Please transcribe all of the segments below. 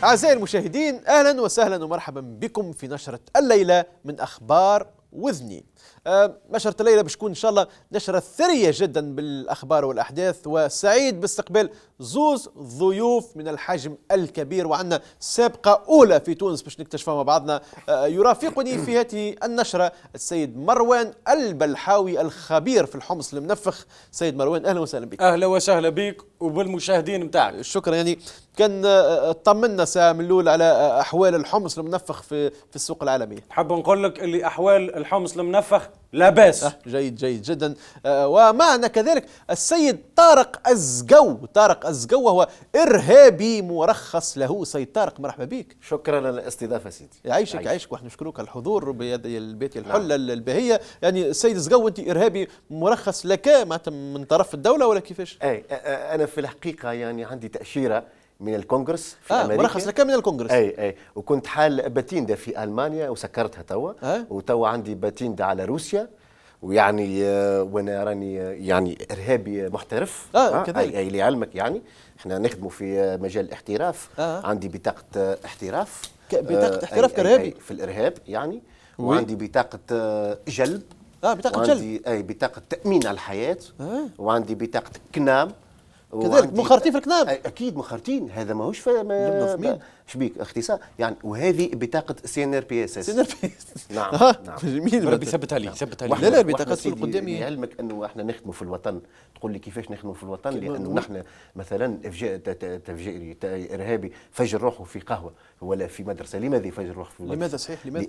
أعزائي المشاهدين، أهلا وسهلا ومرحبا بكم في نشرة الليلة من أخبار وذني. نشرة الليلة باش تكون إن شاء الله نشرة ثرية جدا بالأخبار والأحداث، وسعيد باستقبال زوز ضيوف من الحجم الكبير، وعندنا سابقة أولى في تونس باش نكتشفها مع بعضنا. يرافقني في هذه النشرة السيد مروان البلحاوي الخبير في الحمص المنفخ. سيد مروان أهلا وسهلا بك. أهلا وسهلا بك وبالمشاهدين متاعك. شكرا. يعني كان طمنا ساعة من الأول على أحوال الحمص المنفخ في السوق العالمية. حاب نقول لك اللي أحوال الحمص المنفخ لا بأس. جيد جيد جدا. ومعنا كذلك السيد طارق الزقو. طارق الزقو وهو إرهابي مرخص له. سيد طارق مرحبا بك. شكرا على الاستضافة سيدي. يعيشك يعيشك، ونحن نشكرك على الحضور بهذه البيت الحلة الباهية. يعني السيد الزقو أنت إرهابي مرخص لك معناتها من طرف الدولة ولا كيفاش؟ أنا في الحقيقة يعني عندي تأشيرة من الكونغرس في أمريكا. مرخص لك من الكونغرس. أي وكنت حال باتيندا في ألمانيا وسكرتها توا. وتوا عندي باتيندا على روسيا، ويعني وانا راني يعني ارهابي محترف. كذلك. اي لعلمك يعني احنا نخدموا في مجال الاحتراف. عندي بطاقة احتراف. بطاقة احتراف كإرهابي في الارهاب يعني. وعندي بطاقة جلب. بطاقة جلب. وعندي بطاقة تأمين على الحياة. وعندي بطاقة كنام. كذلك مخرطين في الكناب. اكيد مخرطين، هذا ماهوش شبيك اختصاص يعني. وهذه بطاقه CNRPS. نعم نعم. جميل. ربي ثبتها لي ثبتها لي. لا البطاقات القداميه. لعلمك انه احنا نخدموا في الوطن. تقول لي كيفاش نخدموا في الوطن؟ لانه نحن مثلا تفجيري ارهابي فجر روحه في قهوه ولا في مدرسه. لماذا يفجر روحه في مدرسه؟ لماذا صحيح؟ لماذا؟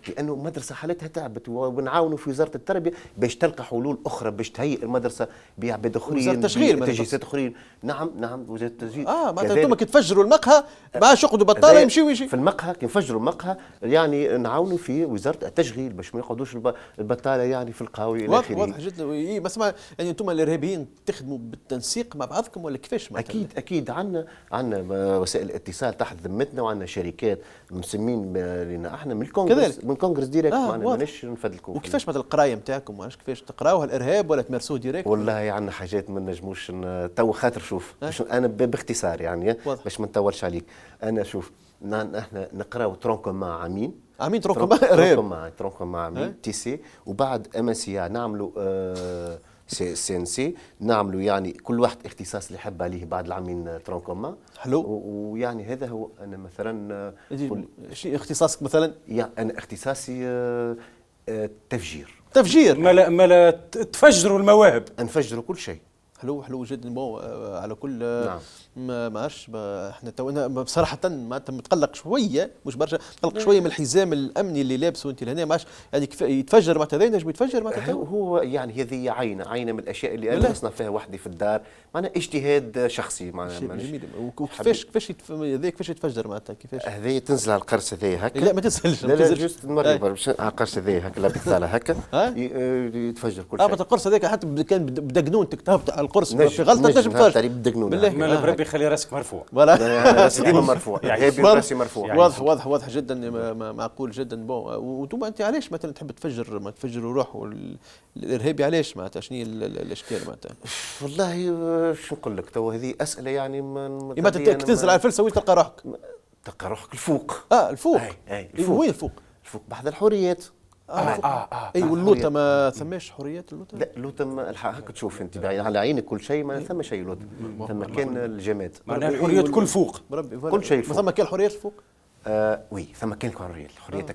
لانه مدرسه حالتها تعبت، ونعاونوا في وزاره التربيه باش تلقى حلول اخرى باش تهيئ المدرسه بعباد اخرين، وزاره التشغيل، تجهيزات اخرين. نعم وزاره التشغيل. معناتها انتم كي تفجروا المقهى ما يقعدوا بطاله يمشيوا في المقهى، كي نفجروا المقهى يعني نعاونوا في وزاره التشغيل باش ما يقعدوش البطاله يعني في القهاوي الى اخره. واضح جدا. بس يعني انتم الارهابيين تخدموا بالتنسيق مع بعضكم ولا كيفاش؟ اكيد عندنا وسائل اتصال تحت ذمتنا، وعندنا شركات مسمين لنا احنا من الكونغرس. من كونغرس ديريكت. ماناش نفدلكم. وكيفاش مثلا القرايه نتاعكم؟ كيفاش تقراوها الارهاب ولا تمارسوه ديريكت؟ والله عندنا حاجات ما نجموش تو خاطر. شوف انا باختصار يعني باش ما نطولش عليك. انا شوف احنا نقراو ترونكوما عامين ترونكوما ارهاب. ترونكوما عامين تي سي، وبعد MSCA نعملوا CNC نعملوا يعني كل واحد اختصاص اللي يحب عليه بعد العامين ترونكوما. حلو. ويعني هذا هو. انا مثلا شنو اختصاصك مثلا؟ يعني انا اختصاصي تفجير. ملا تفجروا المواهب. نفجروا كل شيء. حلو جدا. على كل نعم. ما عادش احنا تونا بصراحه معناتها متقلق شويه، مش برشا، متقلق شويه من الحزام الامني اللي لابسه انت لهنا. ما عادش يعني يتفجر معناتها هذا ينجم يتفجر معناتها. هو يعني هذه عينه من الاشياء اللي انا نصنع فيها وحدي في الدار، معناها اجتهاد شخصي. جميل. وكيفاش هذا كيفاش يتفجر معناتها؟ كيفاش هذا تنزل على القرص هذا هكا؟ لا ما تنزلش. لا جوست نوري على القرص هذا هكا، لا بيطلع هكا يتفجر كل شيء. القرص هذاك حتى كان بدقنون تكتبت على القرص في غلطه تنجم تفجر. بالله بربي خلي راسك مرفوع. راسي ديما مرفوع. راسي مرفوع. واضح جدا. معقول جدا. وانتم انت علاش مثلا تحب تفجر ما تفجروا روح الارهابي؟ علاش معناتها شنو الاشكال معناتها؟ والله شو نقول لك، تو هذه اسئله يعني ما تنزل على الفلسه وين تلقى روحك؟ تلقى روحك الفوق. الفوق. الفوق. وين الفوق؟ الفوق بحث الحريات. اي واللوطه ما ثماش حريات اللوطه؟ لا اللوطه هكا تشوف انت على عينك كل شيء، ما ثم شيء لوطه. ثم كان الجماد. معناها الحريات كل فوق. كل شيء فوق. ما ثم كان الحريات الفوق؟ وي ثم كان الحريات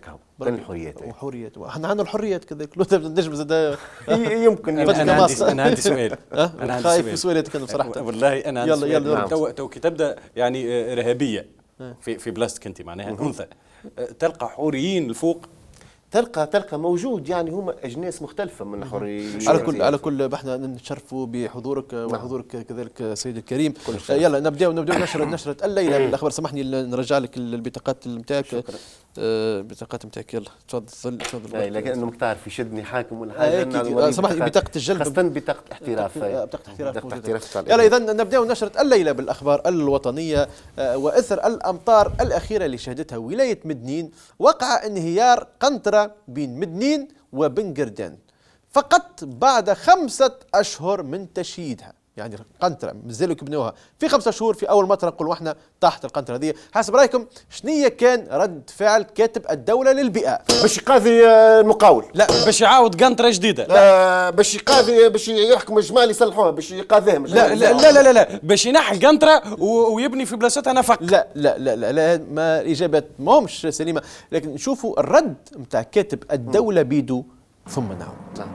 هاو. كان الحريات. وحريات احنا عندنا الحريات كذلك. لوطه نجم زاد يمكن. انا عندي سؤال. انا خايف في سؤالاتك انا بصراحه. والله انا عندي سؤال. يلا تو كي تبدا يعني ارهابيه في بلاصتك انت معناها انثى، تلقى حوريين الفوق. تلقى موجود يعني هما اجناس مختلفه من الحريات. على كل احنا نتشرفوا بحضورك وحضورك كذلك سيدي الكريم. يلا نبداو نشره الليله بالاخبار. سامحني نرجع لك البطاقات نتاعك. البطاقات نتاعك. يلا تفضل. لكن انه تعرف يشدني حاكم ولا حاجه. سامحني بطاقه الجلب. خاصه بطاقه احتراف. بطاقه احتراف. يلا اذا نبداو نشره الليله بالاخبار الوطنيه. واثر الامطار الاخيره اللي شهدتها ولايه مدنين، وقع انهيار قنطره بين مدنين وبن قردان فقط بعد 5 أشهر من تشييدها. يعني قنطرة مازالوا يبنوها في 5 شهور في أول مرة نقولوا احنا تحت القنطرة هذه. حسب رأيكم شنية كان رد فعل كاتب الدولة للبيئة؟ باش يقاضي المقاول. لا باش يعاود قنطره جديده. باش يقاضي، باش يحكم الجمال يصلحوها، باش يقاضيهم. لا لا لا لا لا باش ينحي القنطره ويبني في بلاصتها نفق. لا لا لا لا, لا ما الإجابات ماهمش سليمة، لكن نشوفوا الرد نتاع كاتب الدولة بيدو ثم نعود.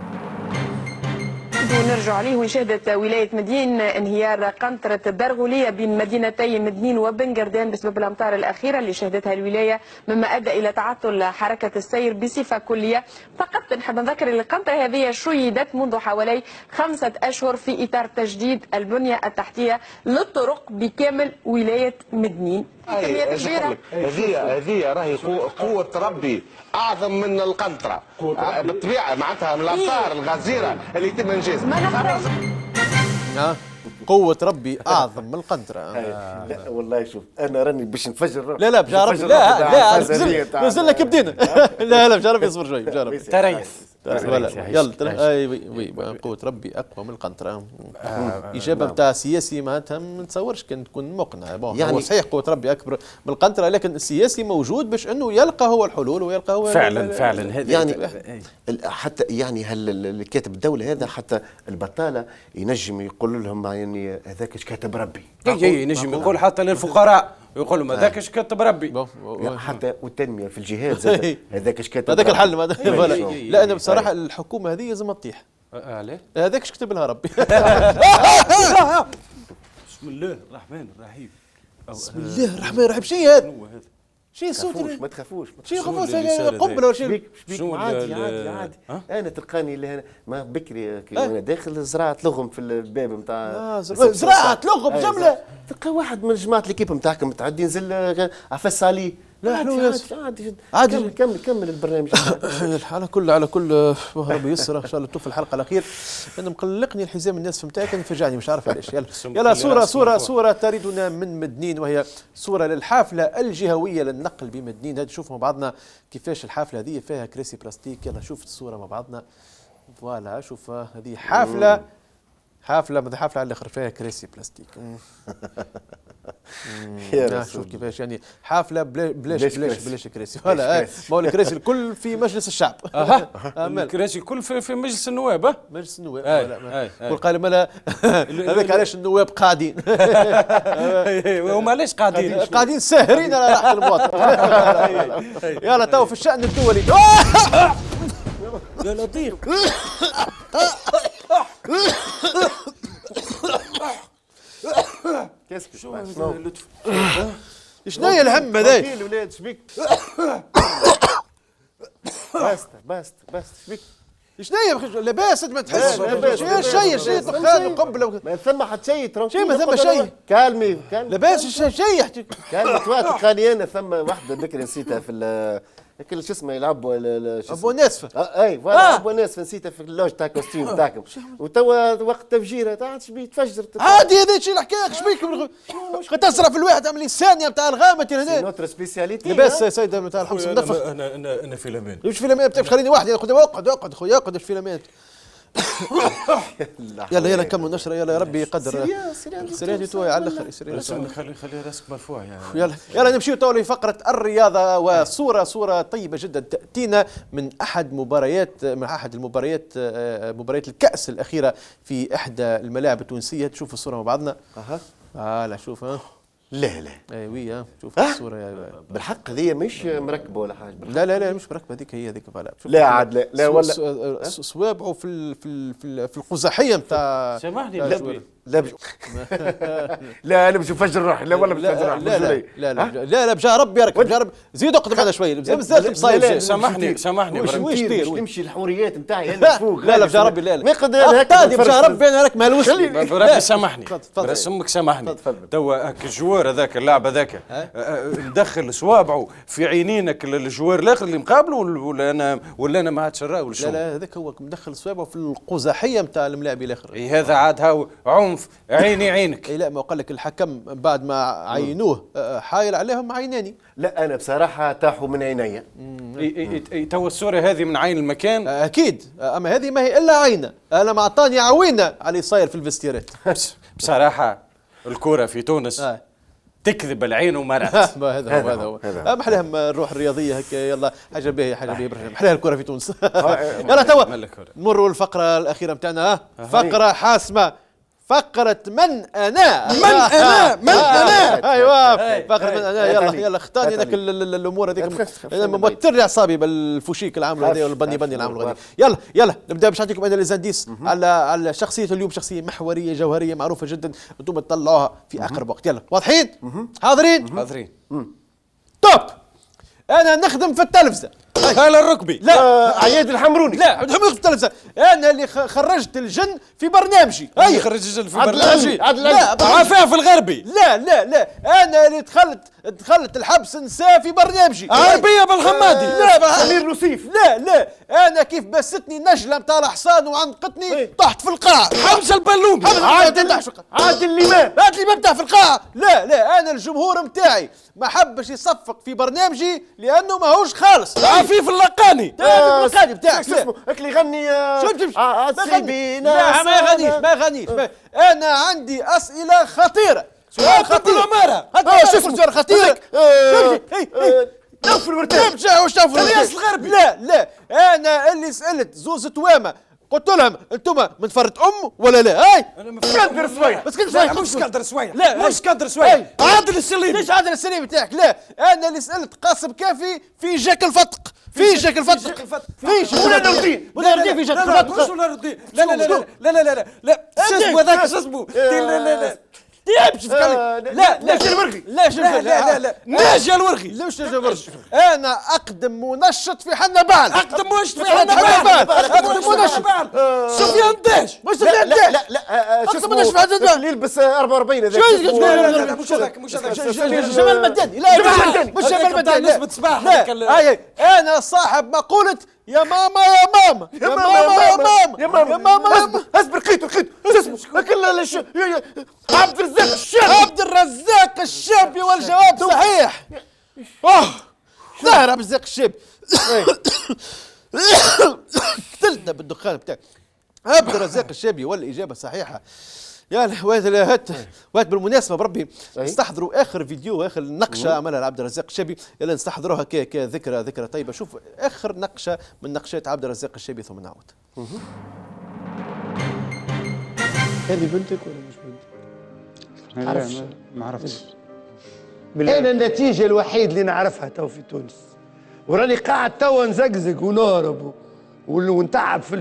ونرجع عليه. وشهدت ولاية مدين انهيار قنطرة الدرغولية بين مدينتي مدنين وبنقردان بسبب الأمطار الأخيرة اللي شهدتها الولاية، مما أدى إلى تعطل حركة السير بصفة كلية. فقط نحب نذكر أن القنطرة هذه شيدت منذ حوالي 5 أشهر في إطار تجديد البنية التحتية للطرق بكامل ولاية مدنين. هذه راهي قوة ربي أعظم من القنطرة بالطبيعة، معناتها من الآثار الغزيرة اللي يتم إنجازها. قوة ربي أعظم من القنطرة. لا والله شوف أنا راني باش نفجر روحي. لا بجارب، لا مازلنا كبدينا. لا بجارب يصبر شوي بجارب. تريث. يلا وي قوة ربي أقوى من القنطرة. إجابة نتاع سياسي معناتها ما نتصورش كان تكون مقنعة. يعني هو صحيح قوة ربي أكبر من القنطرة، لكن السياسي موجود باش إنه يلقى هو الحلول ويلقى هو فعلا يعني حتى يعني الكاتب الدولة هذا حتى البطالة ينجم يقول لهم يعني هذاك اش كاتب ربي. ينجم يقول حتى للفقراء يقول لهم هذاك اش كاتب ربي. حتى والتنمية في الجهاد زاد هذاك اش كاتب هذاك الحل. لا أنا بصراحة الحكومة هذه لازم تطيح. عليه؟ هذاك اش كتب لها ربي. بسم الله الرحمن الرحيم. بسم الله الرحمن الرحيم. شنو هذا؟ شنو الصوت؟ ما تخافوش شنو خافوش قنبله ولا شنو؟ عادي انا تلقاني اللي ما بكري وانا داخل زرعت لغم في الباب نتاع زرعت لغم جمله. تلقى واحد من جماعه ليكيب نتاعكم متعدي نزل عفاس عليه. لا عادي كمل البرنامج. على كل ربي يسر ان شاء الله توفي الحلقه الاخير. انا مقلقني الحزام الناس فهمتها كان فجعني مش عارف علاش. يلا صوره تردنا من مدنين، وهي صوره للحافله الجهويه للنقل بمدنين. هذه نشوفوا مع بعضنا كيفاش الحافله هذه فيها كراسي بلاستيك. يلا شوف الصوره مع بعضنا. فوالا شوف هذه حافله على الاخر فيها كراسي بلاستيك. شوف كيفاش يعني حافله بلاش كراسي. ولا ما هو الكراسي الكل في مجلس الشعب. الكراسي الكل في مجلس النواب. مجلس النواب. قال مالا هذاك علاش النواب قاعدين. وهم علاش قاعدين ساهرين على راحه المواطن. يلا تو في الشأن الدولي. يا لطيف. شو لطف؟ شنو هي الهم هذا؟ الولاد شبيك؟ بس شبيك؟ شنو هي لاباس ما تحس شيء دخان وقبله ما ثم حد شيء شيء ما ثم شيء. كالمي لاباس شيء كالمي تلقاني انا ثم واحده بكري نسيتها في لكن شو اسمه يلعبوا ابو ناسفه. اي فوالا ابو ناسفه نسيتها في اللوج تاع كوستيم تاعكم. وتوا وقت تفجيره تاع شبيه تفجر عادي. هذا شي الحكايه شبيك تسرع في الواحد عمل لي ثانيه نتاع الغامه هنا. نوتر سبيسياليتي لاباس يا سيد نتاع الحمص منفخ. انا في الامان. مش في الامان بتاعك خليني واحد. اقعد خويا اقعد في الامان. يلا نكملوا نشره. يلا يا ربي يقدر. سيريان توي على الاخر. خلي راسك مرفوع يعني. يلا نمشيو تو لفقره الرياضه. وصوره طيبه جدا تاتينا من احد المباريات الكاس الاخيره في احدى الملاعب التونسيه. تشوفوا الصوره مع بعضنا. لا شوف لا وي شوف الصوره يا بالحق هذه مش مركبه ولا حاجه. لا مش مركبه هذيك فوالا. لا عاد لا ولا صوابعه في القزحيه نتاع. سامحني لا انا باش نفجر روحي. لا والله باش نفجر روحي. لا بجاه ربي راك بجرب زيد اقعد معنا شويه مازالت مصايب. سامحني واش تمشي الحوريات نتاعي انا فوق. لا بجاه ربي لا ما يقدر هكا بجاه ربي انا راك مالوش. ربي سامحني بس امك سامحني. توا هاك الجوار هذاك اللاعب هذاك مدخل صوابعه في عينينك الجوار الاخر اللي مقابله ولا انا ما عادش نراه. لا هذاك هو مدخل صوابعه في القزحيه نتاع الملاعب الاخر. هذا عاد عنف عنف، عيني عينك. اي لا، ما قال لك الحكم بعد ما عينوه حايل عليهم عيناني. لا انا بصراحه طاحوا من عينيا. تو الصوره هذه من عين المكان. اكيد، اما هذه ما هي الا عينه، انا ما عطاني عوينه على صاير في الفستيرات. بصراحه الكره في تونس تكذب العين ومرأت. هذا هو محلاهم الروح الرياضيه هكا، يلا حاجه باهيه برشا، محلاها الكره في تونس. يلا توا نمروا الفقره الاخيره نتاعنا، فقره حاسمه، فقرة من أنا. أيوة، فقرة من أنا. يلا اختاني هذاك الأمور هذيك، أنا موتر لي أعصابي بالفوشيك اللي عامله هذا والبني اللي عامله غادي. يلا نبدأ باش نعطيكم أنا ليزانديس على شخصية اليوم، شخصية محورية جوهرية معروفة جدا، أنتم تطلعوها في آخر وقت. يلا واضحين؟ حاضرين؟ توب. أنا نخدم في التلفزة. هلا الركبي. لا عياد الحمروني. لا عبد الحميد في التلفزة. انا اللي خرجت الجن في برنامجي. اي خرج الجن في برنامجي. لا عفاف الغربي. لا انا اللي دخلت الحبس نساء في برنامجي. عربية بالحمادي. لا سمير نصيف. لا انا كيف بستني نجلة متاع الحصان وعنقتني طحت في القاع. حمزة البلومي. عادل الإمام. عادل الإمام تاع في القاعة. لا انا الجمهور متاعي ما حبش يصفق في برنامجي لانه ماهوش خالص. عفيف اللقاني. اللقاني بتاعك اسمه هاك اللي يغني. لا ما يغنيش. انا عندي اسئله خطيره. سؤال خطير. العمارة. شو اسمه سؤال خطير؟ نوف المرتاح. واش الياس الغربي. لا انا اللي سالت زوز توامه قلت لهم انتم من فرد ولا لا؟ هاي كادر سوية. بس كل شويه مش كادر سوية. لا مش كادر سوية. عادل السليم. ليش عادل السليم بتاعك؟ لا انا اللي سالت قاسم كافي في جاك الفتق. في جاك الفتق. ولا نردين في جاك الفتق. مش ولا نردين. لا شو اسمه هذاك شو اسمه؟ لا ناجي الورغي. لا ناجي الورغي. ليش ناجي الورغي؟ انا اقدم منشط في حنبال. اقدم منشط في حنبال. اقدم منشط. سفيان داش. مش سفيان داش. لا شو اقدم منشط في اسمه حنبال. اللي يلبس 44 هذاك. لا مش هذاك جمال المداني. لا مش جمال المداني. نسبة صباح. انا صاحب مقولة يا ماما يا ماما. اصبر قيتو شو اسمه عبد الرزاق الشابي والجواب صحيح. ظاهر عبد الرزاق الشابي. قتلتنا بالدخان بتاعك. عبد الرزاق الشابي والإجابة صحيحة. يا وات بالمناسبة بربي استحضروا آخر فيديو آخر نقشة عملها عبد الرزاق الشابي، يلا نستحضروها كذكرى طيبة. شوف آخر نقشة من نقشات عبد الرزاق الشابي ثم نعود. هذه بنتك ولا مش بنتك؟ ما عرفتش. أنا النتيجة الوحيد اللي نعرفها تو في تونس، وراني قاعد توا نزقزق ونهرب ونتعب في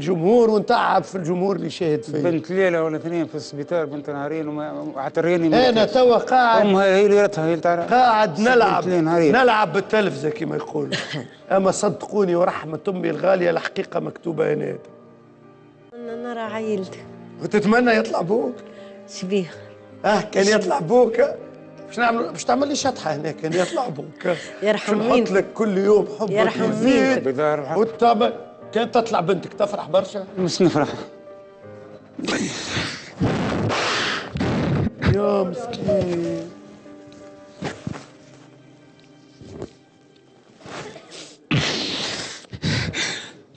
الجمهور اللي شاهد فيا. بنت ليلة ولا اثنين في السبيطار، بنت نهارين وعتريني. أنا توا قاعد أمها هي اللي رتها، هي اللي تعرف. قاعد نلعب بالتلفزة كما يقولوا. أما صدقوني ورحمة أمي الغالية الحقيقة مكتوبة هنا. أنا نرى عائلتي. وتتمنى يطلع بوك؟ شبيه. كان يطلع بوك باش تعمل لي شطحه هنا. كان يطلع بوك يرحم مين نحط لك كل يوم حبك يرحم مين وتطلع. كان تطلع بنتك تفرح برشا. مش نفرح يا مسكين.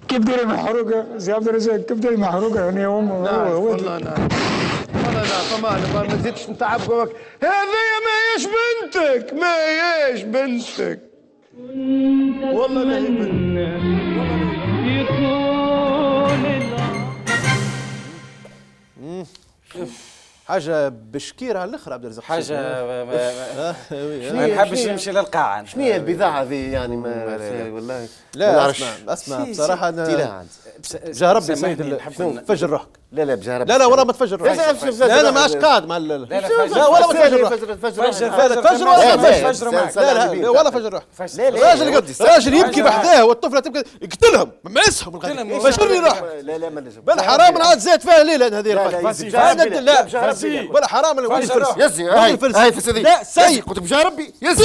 كيف ديري محروقه زي عبد الرزاق؟ كيف ديري محروقه يعني يا امه؟ والله لا طبعا ما تزيدش نتعب جواك. هذه ما هيش بنتك والله ما هي بنتك. حاجة بشكير على الاخر عبد الرزاق. حاجة ما نحبش نمشي للقاعة. شنو هي البضاعة ذي يعني ما والله لا اسمع بصراحة أنا بجاه ربي سيد فجر روحك. لا بجاه ربي. لا والله ما تفجر روحك. لا أنا ما عادش قاعد مع لا ولا ما تفجر روحك. فجر ولا فجر روحك. راجل يبكي بحذاه والطفلة تبكي يقتلهم معسهم فجرني روحك. لا بل حرام العاد زاد فيها ليلة هذه لا ولا حرام وين الفلس. يزي هاي فسدي. لا سيد قلت بجاه ربي يزي.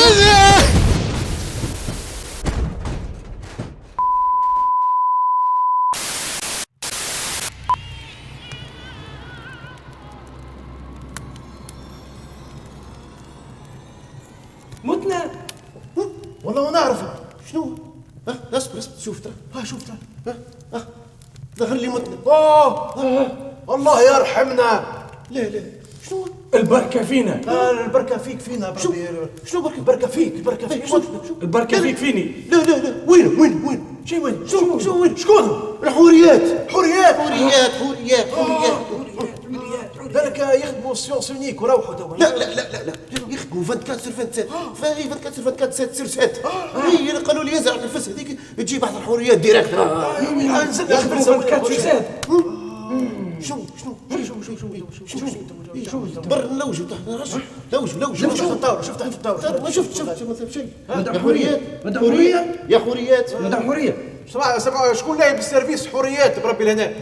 والله ما نعرف. شنو؟ اصبر شوف ترى. شوف ترى. ظهر لي متنا. الله يرحمنا. لا شنو؟ البركة فينا. البركة فيك فينا بربي. شنو البركة فيك؟ البركة فيك البركة فيك فيني. لا وين؟ شي وين؟ شو وين؟ شكون؟ الحوريات. بالك يخدموا سيونس يونيك وروحوا توا. لا يخدموا 24 سير 27. فهي 24 سير 24 سير 7. هي اللي قالوا لي يزرع الفلس هذيك تجيب واحد الحوريات ديريكت. نزل الفلس 24 سير. شو بر نلوجوا تحت راسه. لوجوا شفت تحت الطاولة ما شفت شيء. يا حوريات مدام حورية. سمعوا شكون لاعب بالسيرفيس حوريات بربي لهنا؟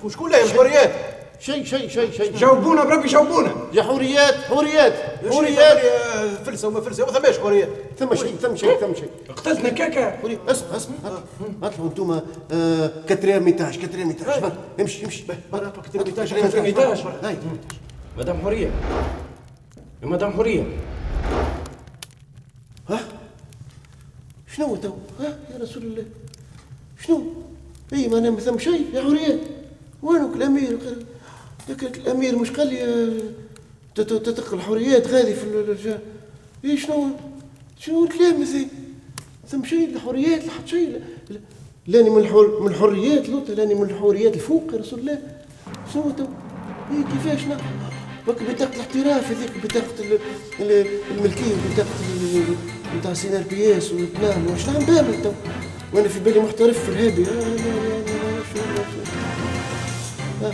شكون لاعب حوريات؟ شيء جاوبونا بربي جاوبونا. يا حوريات فلسه وما فلسه ما ثماش حوريات. ثم شيء قتلتنا كاكا. اسمع اطلعوا انتم كاتريام ميتاج امشي برا كاتريام ميتاج. هاي مدام حورية. مدام حورية. شنو تو؟ يا رسول الله شنو؟ اي ما انا ما ثم شيء يا حوريات. وينك الامير؟ الامير مش قال لي تتق الحوريات غادي في اي شنو الكلام هذا؟ ثم شيء الحوريات لحد شيء لاني من الحريات لوطا لاني من الحوريات الفوق يا رسول الله. شنو تو؟ اي كيفاش بطاقة الاحتراف هذيك بطاقة الملكية بطاقة نتاع سي ار بي اس والبلان واش نعم بالك تو وانا في بالي محترف في الهابي. لا